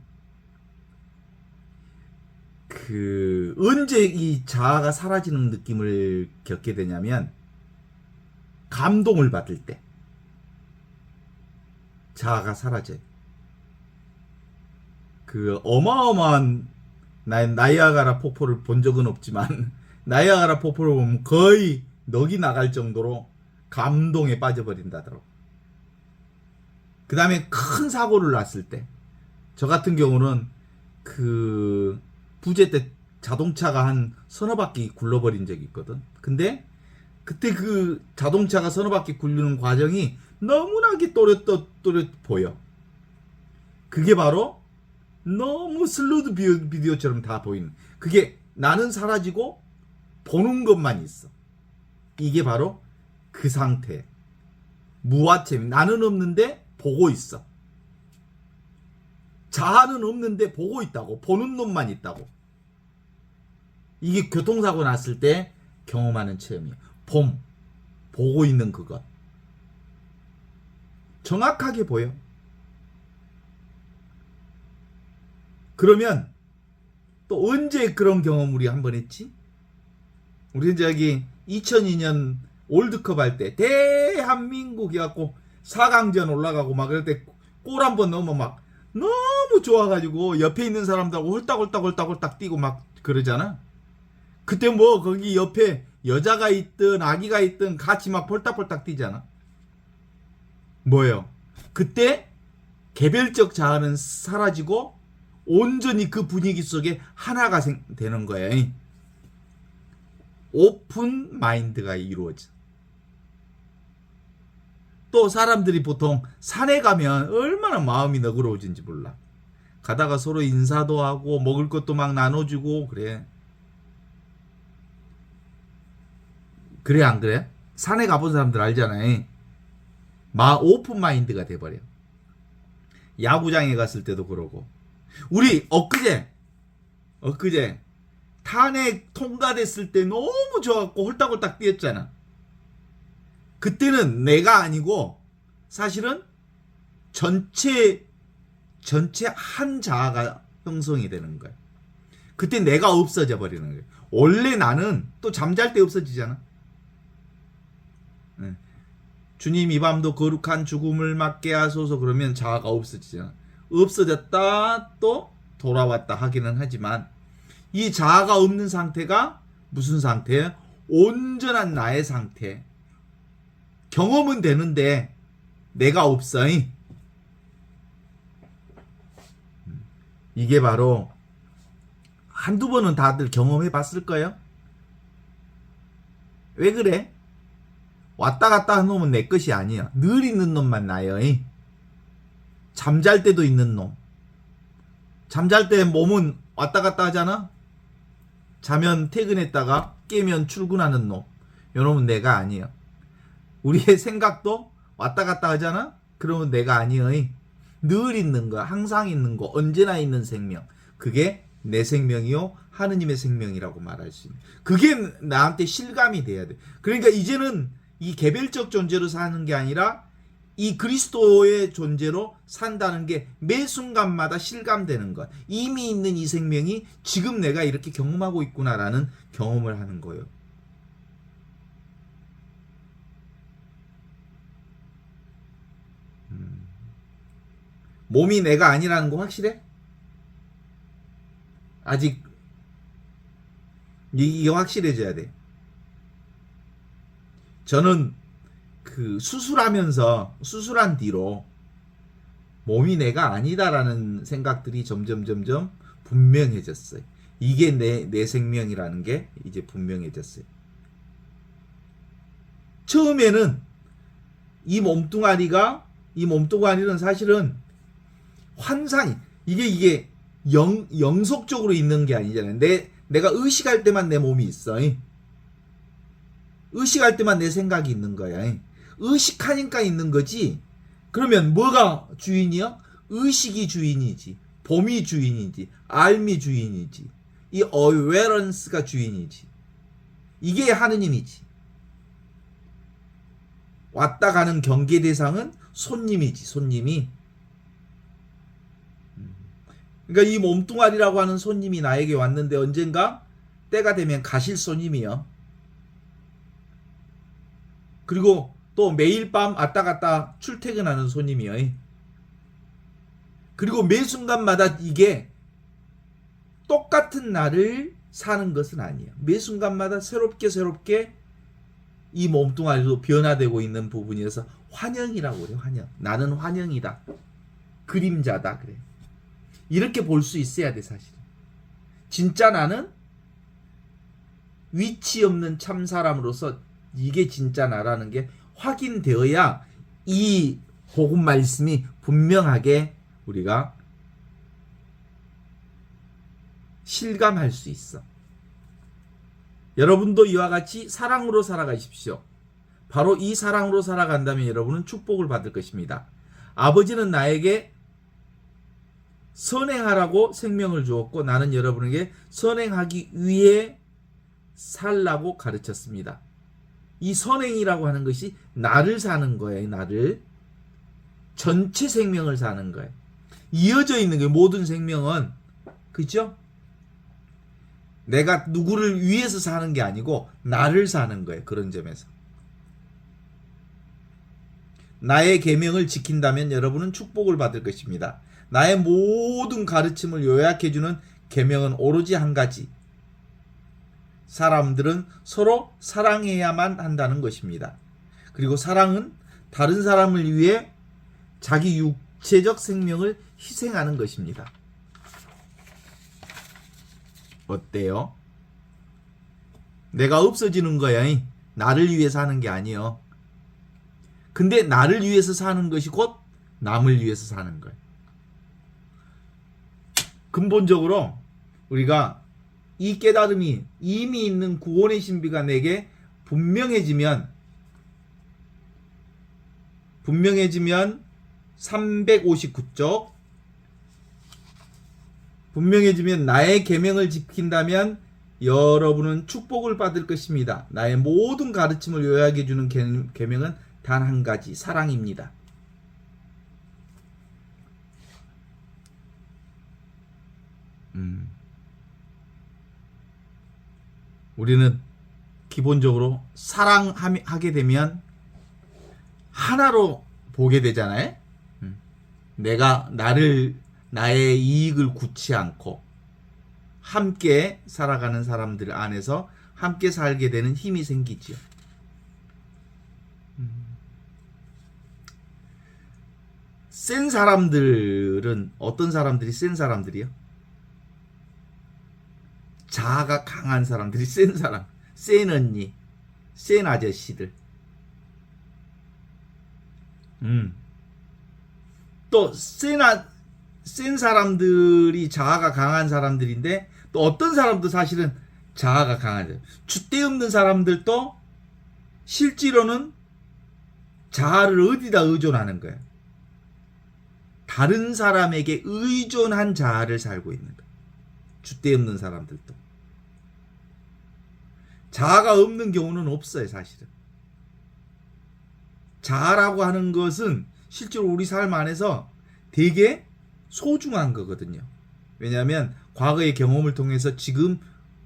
언제 이 자아가 사라지는 느낌을 겪게 되냐면 감동을 받을 때 자아가 사라져요. 그 어마어마한 나이아가라 폭포를 본 적은 없지만 나이아가라 폭포를 보면 거의 넋이 나갈 정도로 감동에 빠져버린다더라고. 그 다음에 큰 사고를 났을 때, 저 같은 경우는 그 부재 때 자동차가 한 서너 바퀴 굴러버린 적이 있거든. 근데 그때 그 자동차가 서너 바퀴 굴리는 과정이 너무나게 또렷또렷 보여. 그게 바로 너무 슬로드 비디오처럼 다 보이는. 그게 나는 사라지고 보는 것만 있어. 이게 바로 그 상태. 무아체. 나는 없는데 보고 있어. 자아는 없는데 보고 있다고. 보는 놈만 있다고. 이게 교통사고 났을 때 경험하는 체험이야. 보고 있는 그것. 정확하게 보여. 그러면 또 언제 그런 경험 우리 한번 했지? 우리 저기 2002년 월드컵 할 때 대한민국이 갖고 4강전 올라가고 막 그럴 때 골 한 번 넣으면 막 너무 좋아가지고 옆에 있는 사람들하고 홀딱홀딱 뛰고 막 그러잖아. 그때 뭐 거기 옆에 여자가 있든 아기가 있든 같이 막 폴딱폴딱 뛰잖아. 뭐예요? 그때 개별적 자아는 사라지고 온전히 그 분위기 속에 하나가 되는 거야. 오픈 마인드가 이루어져. 또 사람들이 보통 산에 가면 얼마나 마음이 너그러워진지 몰라. 가다가 서로 인사도 하고 먹을 것도 막 나눠주고 그래. 그래 안 그래? 산에 가본 사람들 알잖아요. 오픈 마인드가 돼버려. 야구장에 갔을 때도 그러고. 우리 엊그제 탄핵 통과됐을 때 너무 좋았고 홀딱홀딱 뛰었잖아. 그때는 내가 아니고 사실은 전체 한 자아가 형성이 되는 거야. 그때 내가 없어져 버리는 거야. 원래 나는 또 잠잘 때 없어지잖아. 주님 이 밤도 거룩한 죽음을 맞게 하소서 그러면 자아가 없어지잖아. 없어졌다 또 돌아왔다 하기는 하지만 이 자아가 없는 상태가 무슨 상태야? 온전한 나의 상태. 경험은 되는데 내가 없어. 이게 바로 한두 번은 다들 경험해 봤을 거예요. 왜 그래? 왔다 갔다 하는 놈은 내 것이 아니야. 늘 있는 놈만 나요. 잠잘 때도 있는 놈. 잠잘 때 몸은 왔다 갔다 하잖아. 자면 퇴근했다가 깨면 출근하는 놈. 요 놈은 내가 아니야. 우리의 생각도 왔다 갔다 하잖아. 그러면 내가 아니야. 늘 있는 거, 항상 있는 거, 언제나 있는 생명. 그게 내 생명이요 하느님의 생명이라고 말할 수 있는. 그게 나한테 실감이 돼야 돼. 그러니까 이제는 이 개별적 존재로 사는 게 아니라 이 그리스도의 존재로 산다는 게 매 순간마다 실감되는 것. 이미 있는 이 생명이 지금 내가 이렇게 경험하고 있구나라는 경험을 하는 거예요. 몸이 내가 아니라는 거 확실해? 아직 이게 확실해져야 돼. 저는 그 수술한 뒤로 몸이 내가 아니다라는 생각들이 점점 분명해졌어요. 이게 내 생명이라는 게 이제 분명해졌어요. 처음에는 이 몸뚱아리는 사실은 환상이 이게 영속적으로 있는 게 아니잖아요. 내가 의식할 때만 내 몸이 있어. 의식할 때만 내 생각이 있는 거야. 의식하니까 있는 거지. 그러면 뭐가 주인이야? 의식이 주인이지. 봄이 주인이지. 알미 주인이지. 이 awareness가 주인이지. 이게 하느님이지. 왔다 가는 경계 대상은 손님이지. 손님이. 그러니까 이 몸뚱아리라고 하는 손님이 나에게 왔는데 언젠가 때가 되면 가실 손님이요. 그리고 또 매일 밤 왔다 갔다 출퇴근하는 손님이요. 그리고 매 순간마다 이게 똑같은 날을 사는 것은 아니에요. 매 순간마다 새롭게 이 몸뚱아리도 변화되고 있는 부분이어서 환영이라고 그래요. 환영. 나는 환영이다. 그림자다 그래. 이렇게 볼 수 있어야 돼, 사실. 진짜 나는 위치 없는 참 사람으로서 이게 진짜 나라는 게 확인되어야 이 복음 말씀이 분명하게 우리가 실감할 수 있어. 여러분도 이와 같이 사랑으로 살아가십시오. 바로 이 사랑으로 살아간다면 여러분은 축복을 받을 것입니다. 아버지는 나에게 선행하라고 생명을 주었고 나는 여러분에게 선행하기 위해 살라고 가르쳤습니다. 이 선행이라고 하는 것이 나를 사는 거예요. 나를. 전체 생명을 사는 거예요. 이어져 있는 게 모든 생명은, 그죠? 내가 누구를 위해서 사는 게 아니고 나를 사는 거예요. 그런 점에서. 나의 계명을 지킨다면 여러분은 축복을 받을 것입니다. 나의 모든 가르침을 요약해주는 계명은 오로지 한 가지. 사람들은 서로 사랑해야만 한다는 것입니다. 그리고 사랑은 다른 사람을 위해 자기 육체적 생명을 희생하는 것입니다. 어때요? 내가 없어지는 거야. 나를 위해서 하는 게 아니에요. 근데 나를 위해서 사는 것이 곧 남을 위해서 사는 거예요. 근본적으로 우리가 이 깨달음이 이미 있는 구원의 신비가 내게 분명해지면 359쪽 분명해지면 나의 계명을 지킨다면 여러분은 축복을 받을 것입니다. 나의 모든 가르침을 요약해 주는 계명은 단 한 가지, 사랑입니다. 우리는 기본적으로 사랑하게 되면 하나로 보게 되잖아요. 내가 나의 이익을 굳지 않고 함께 살아가는 사람들 안에서 함께 살게 되는 힘이 생기지요. 센 사람들은 어떤 사람들이 센 사람들이요? 자아가 강한 사람들이 센 사람, 센 언니, 센 아저씨들. 또 센 사람들이 자아가 강한 사람들인데 또 어떤 사람도 사실은 자아가 강한 사람. 줏대 없는 사람들도 실제로는 자아를 어디다 의존하는 거예요? 다른 사람에게 의존한 자아를 살고 있는 거예요. 줏대 없는 사람들도. 자아가 없는 경우는 없어요, 사실은. 자아라고 하는 것은 실제로 우리 삶 안에서 되게 소중한 거거든요. 왜냐하면 과거의 경험을 통해서 지금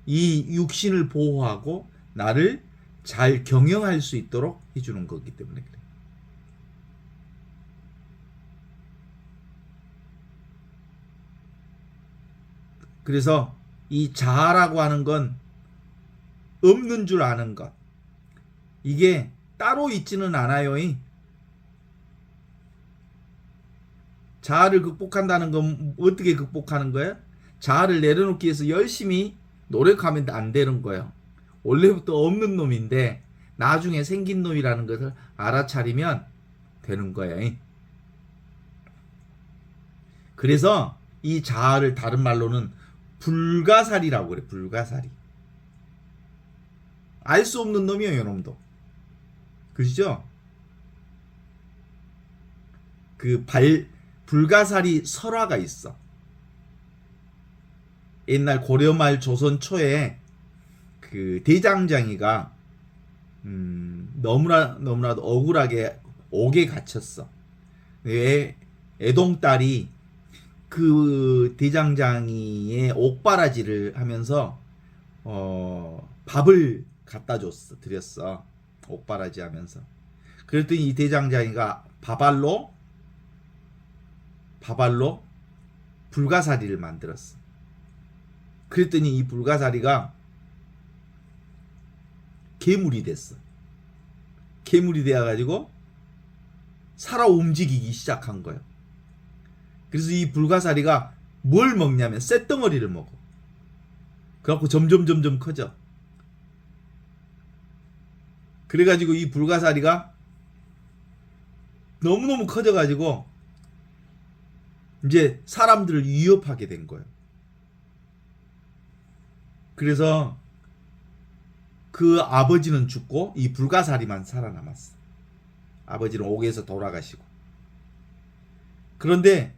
이 육신을 보호하고 나를 잘 경영할 수 있도록 해주는 거기 때문에 그래요. 그래서 이 자아라고 하는 건 없는 줄 아는 것. 이게 따로 있지는 않아요. 자아를 극복한다는 건 어떻게 극복하는 거예요? 자아를 내려놓기 위해서 열심히 노력하면 안 되는 거예요. 원래부터 없는 놈인데 나중에 생긴 놈이라는 것을 알아차리면 되는 거예요. 그래서 이 자아를 다른 말로는 불가사리라고 그래. 불가사리. 알 수 없는 놈이에요, 이놈도. 그시죠? 불가사리 설화가 있어. 옛날 고려말 조선 초에 그 대장장이가 너무나도 억울하게 옥에 갇혔어. 애동딸이 그 대장장이의 옥바라지를 하면서 밥을 갖다 드렸어. 옥바라지 하면서. 그랬더니 이 대장장이가 밥알로 불가사리를 만들었어. 그랬더니 이 불가사리가 괴물이 됐어. 괴물이 되어가지고 살아 움직이기 시작한 거예요. 그래서 이 불가사리가 뭘 먹냐면 쇳덩어리를 먹어. 그래갖고 점점 커져. 그래가지고 이 불가사리가 너무너무 커져가지고 이제 사람들을 위협하게 된 거예요. 그래서 그 아버지는 죽고 이 불가사리만 살아남았어. 아버지는 옥에서 돌아가시고. 그런데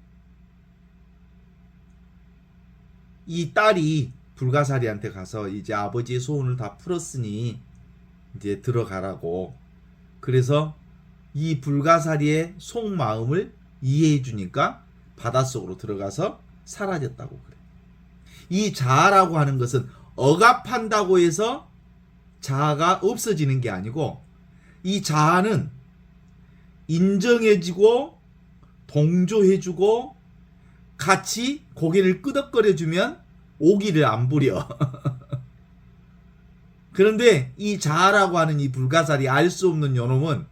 이 딸이 불가사리한테 가서 이제 아버지의 소원을 다 풀었으니 이제 들어가라고. 그래서 이 불가사리의 속마음을 이해해 주니까 바닷속으로 들어가서 사라졌다고 그래. 이 자아라고 하는 것은 억압한다고 해서 자아가 없어지는 게 아니고, 이 자아는 인정해주고 동조해주고 같이 고개를 끄덕거려주면 오기를 안 부려. 그런데 이 자아라고 하는 이 불가사리, 알 수 없는 요놈은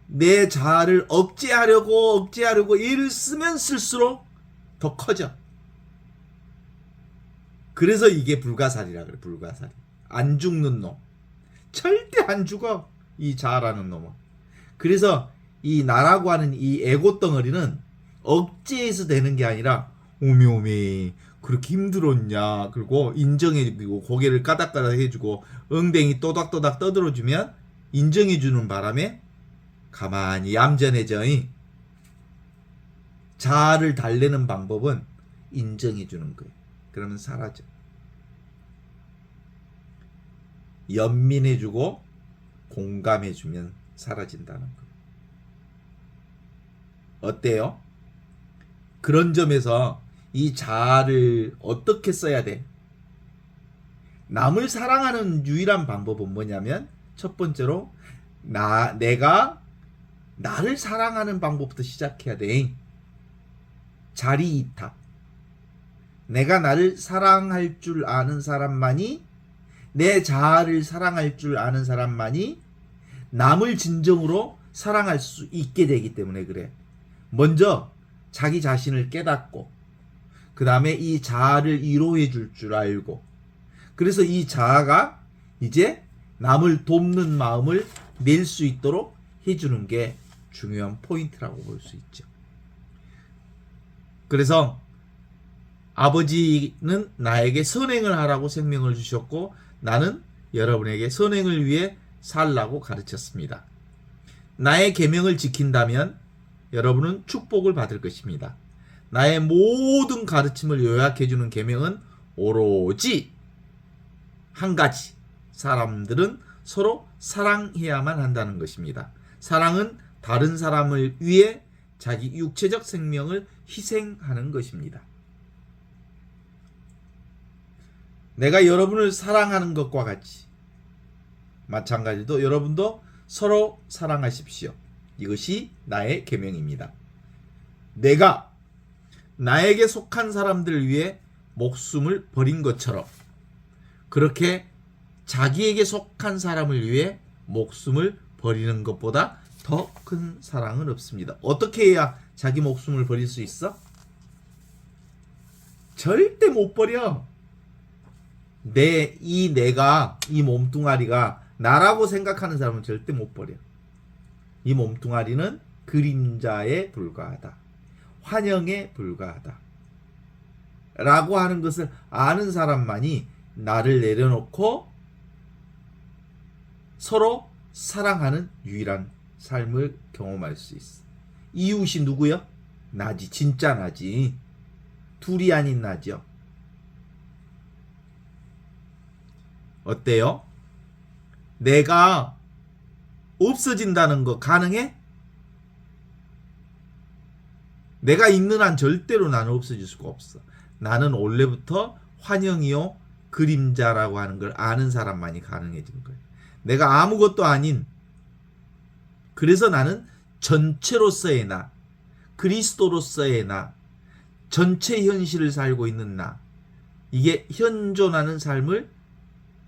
내 자아를 억제하려고 애를 쓰면 쓸수록 더 커져. 그래서 이게 불가사리라 그래. 불가사리. 안 죽는 놈. 절대 안 죽어, 이 자아라는 놈은. 그래서 이 나라고 하는 이 에고 덩어리는 억제해서 되는 게 아니라 오메 그렇게 힘들었냐, 그리고 인정해주고 고개를 까닥까닥 해주고 엉덩이 또닥또닥 떠들어주면 인정해주는 바람에 가만히 얌전해져. 자아를 달래는 방법은 인정해주는 거예요. 그러면 사라져. 연민해주고 공감해주면 사라진다는 거예요. 어때요? 그런 점에서 이 자아를 어떻게 써야 돼? 남을 사랑하는 유일한 방법은 뭐냐면, 첫 번째로 내가 나를 사랑하는 방법부터 시작해야 돼. 자리이탑. 내가 나를 사랑할 줄 아는 사람만이, 내 자아를 사랑할 줄 아는 사람만이 남을 진정으로 사랑할 수 있게 되기 때문에 그래. 먼저 자기 자신을 깨닫고, 그 다음에 이 자아를 위로해 줄 줄 알고, 그래서 이 자아가 이제 남을 돕는 마음을 낼 수 있도록 해주는 게 중요한 포인트라고 볼 수 있죠. 그래서 아버지는 나에게 선행을 하라고 생명을 주셨고, 나는 여러분에게 선행을 위해 살라고 가르쳤습니다. 나의 계명을 지킨다면 여러분은 축복을 받을 것입니다. 나의 모든 가르침을 요약해주는 계명은 오로지 한 가지. 사람들은 서로 사랑해야만 한다는 것입니다. 사랑은 다른 사람을 위해 자기 육체적 생명을 희생하는 것입니다. 내가 여러분을 사랑하는 것과 같이 마찬가지로 여러분도 서로 사랑하십시오. 이것이 나의 계명입니다. 내가 나에게 속한 사람들을 위해 목숨을 버린 것처럼, 그렇게 자기에게 속한 사람을 위해 목숨을 버리는 것보다 더 큰 사랑은 없습니다. 어떻게 해야 자기 목숨을 버릴 수 있어? 절대 못 버려. 내가, 이 몸뚱아리가 나라고 생각하는 사람은 절대 못 버려. 이 몸뚱아리는 그림자에 불과하다. 환영에 불과하다. 라고 하는 것을 아는 사람만이 나를 내려놓고 서로 사랑하는 유일한 삶을 경험할 수 있어. 이웃이 누구요? 나지. 진짜 나지. 둘이 아닌 나죠. 어때요? 내가 없어진다는 거 가능해? 내가 있는 한 절대로 나는 없어질 수가 없어. 나는 원래부터 환영이요 그림자라고 하는 걸 아는 사람만이 가능해진 거예요. 내가 아무것도 아닌, 그래서 나는 전체로서의 나, 그리스도로서의 나, 전체 현실을 살고 있는 나, 이게 현존하는 삶을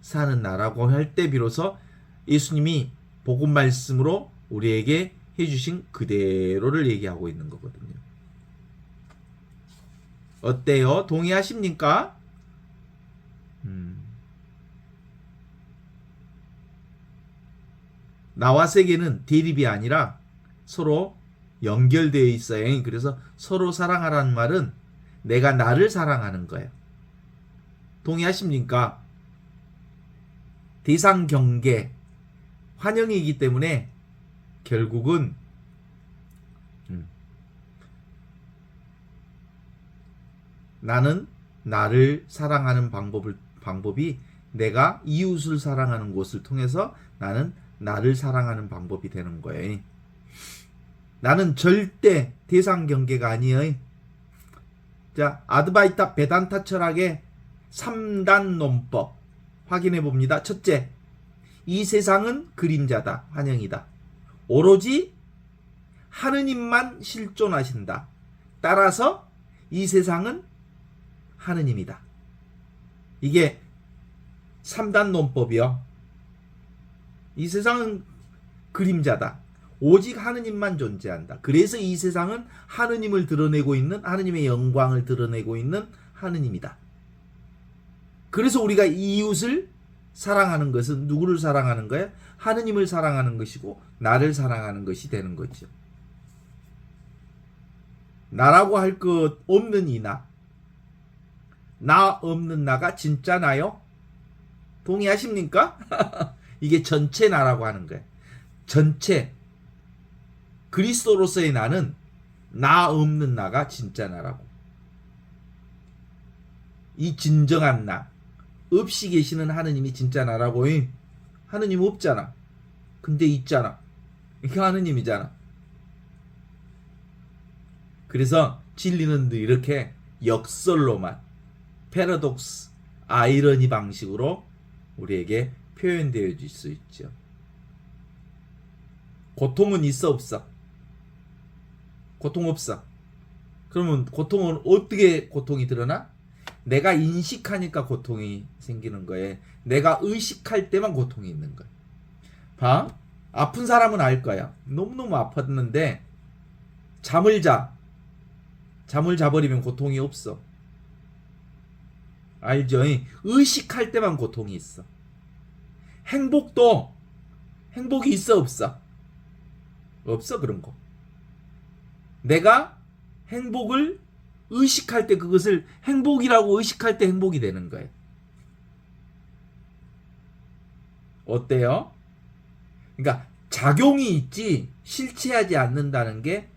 사는 나라고 할 때 비로소 예수님이 복음 말씀으로 우리에게 해주신 그대로를 얘기하고 있는 거거든요. 어때요? 동의하십니까? 나와 세계는 대립이 아니라 서로 연결되어 있어요. 그래서 서로 사랑하라는 말은 내가 나를 사랑하는 거예요. 동의하십니까? 대상 경계 환영이기 때문에 결국은 나는 나를 사랑하는 방법이 내가 이웃을 사랑하는 것을 통해서 나는 나를 사랑하는 방법이 되는 거예요. 나는 절대 대상 경계가 아니에요. 자, 아드바이타 베단타 철학의 3단 논법 확인해 봅니다. 첫째, 이 세상은 그림자다. 환영이다. 오로지 하느님만 실존하신다. 따라서 이 세상은 하느님이다. 이게 3단 논법이요. 이 세상은 그림자다. 오직 하느님만 존재한다. 그래서 이 세상은 하느님을 드러내고 있는, 하느님의 영광을 드러내고 있는 하느님이다. 그래서 우리가 이웃을 사랑하는 것은 누구를 사랑하는 거야? 하느님을 사랑하는 것이고 나를 사랑하는 것이 되는 거죠. 나라고 할 것 없는 이 나 없는 나가 진짜 나요? 동의하십니까? 이게 전체 나라고 하는 거예요. 전체 그리스도로서의 나는 나 없는 나가 진짜 나라고. 이 진정한 나 없이 계시는 하느님이 진짜 나라고. 하느님 없잖아. 근데 있잖아. 이게 하느님이잖아. 그래서 진리는 늘 이렇게 역설로만 패러독스, 아이러니 방식으로 우리에게 표현되어 질 수 있죠. 고통은 있어 없어? 고통 없어. 그러면 고통은 어떻게 고통이 드러나? 내가 인식하니까 고통이 생기는 거예요. 내가 의식할 때만 고통이 있는 거예요. 봐. 아픈 사람은 알 거야. 너무너무 아팠는데 잠을 자버리면 고통이 없어. 알죠? 의식할 때만 고통이 있어. 행복이 있어 없어? 없어. 그런 거. 내가 행복을 의식할 때 그것을 행복이라고 의식할 때 행복이 되는 거예요. 어때요? 그러니까 작용이 있지 실체하지 않는다는 게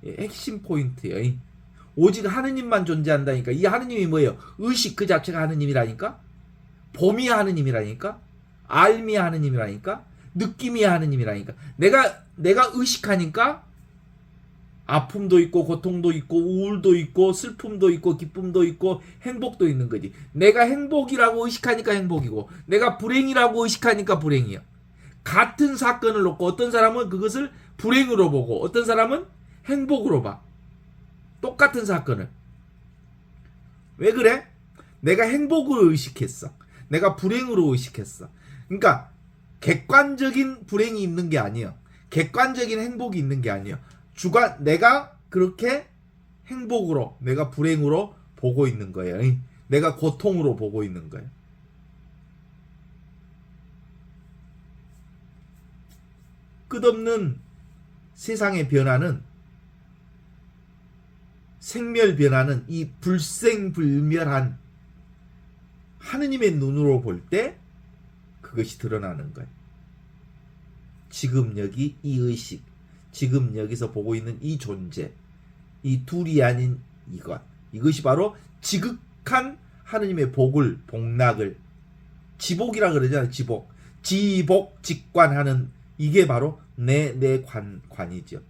핵심 포인트예요. 오직 하느님만 존재한다니까. 이 하느님이 뭐예요? 의식 그 자체가 하느님이라니까? 봄이 하느님이라니까? 알미 하느님이라니까? 느낌이 하느님이라니까. 내가 의식하니까 아픔도 있고 고통도 있고 우울도 있고 슬픔도 있고 기쁨도 있고 행복도 있는 거지. 내가 행복이라고 의식하니까 행복이고 내가 불행이라고 의식하니까 불행이야. 같은 사건을 놓고 어떤 사람은 그것을 불행으로 보고 어떤 사람은 행복으로 봐. 똑같은 사건을. 왜 그래? 내가 행복으로 의식했어. 내가 불행으로 의식했어. 그러니까 객관적인 불행이 있는 게 아니에요. 객관적인 행복이 있는 게 아니에요. 내가 그렇게 행복으로, 내가 불행으로 보고 있는 거예요. 내가 고통으로 보고 있는 거예요. 끝없는 세상의 변화는, 생멸 변화는 이 불생불멸한 하느님의 눈으로 볼 때 그것이 드러나는 거예요. 지금 여기 이 의식, 지금 여기서 보고 있는 이 존재, 이 둘이 아닌 이것이 바로 지극한 하느님의 복락을 지복이라 그러잖아요. 지복 직관하는 이게 바로 내 관이죠.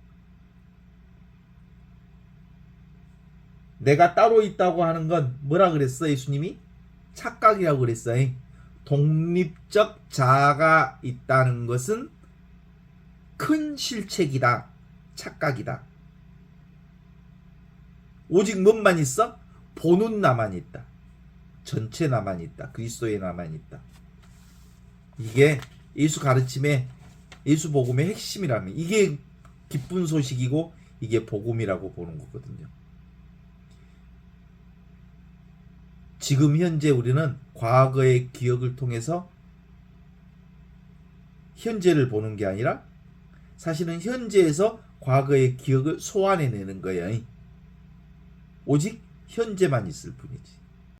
내가 따로 있다고 하는 건 뭐라 그랬어 예수님이? 착각이라고 그랬어요. 독립적 자아가 있다는 것은 큰 실책이다. 착각이다. 오직 뭔만 있어? 보는 나만 있다. 전체 나만 있다. 그리스도의 나만 있다. 이게 예수 가르침의, 예수 복음의 핵심이라면, 이게 기쁜 소식이고 이게 복음이라고 보는 거거든요. 지금 현재 우리는 과거의 기억을 통해서 현재를 보는 게 아니라 사실은 현재에서 과거의 기억을 소환해내는 거예요. 오직 현재만 있을 뿐이지.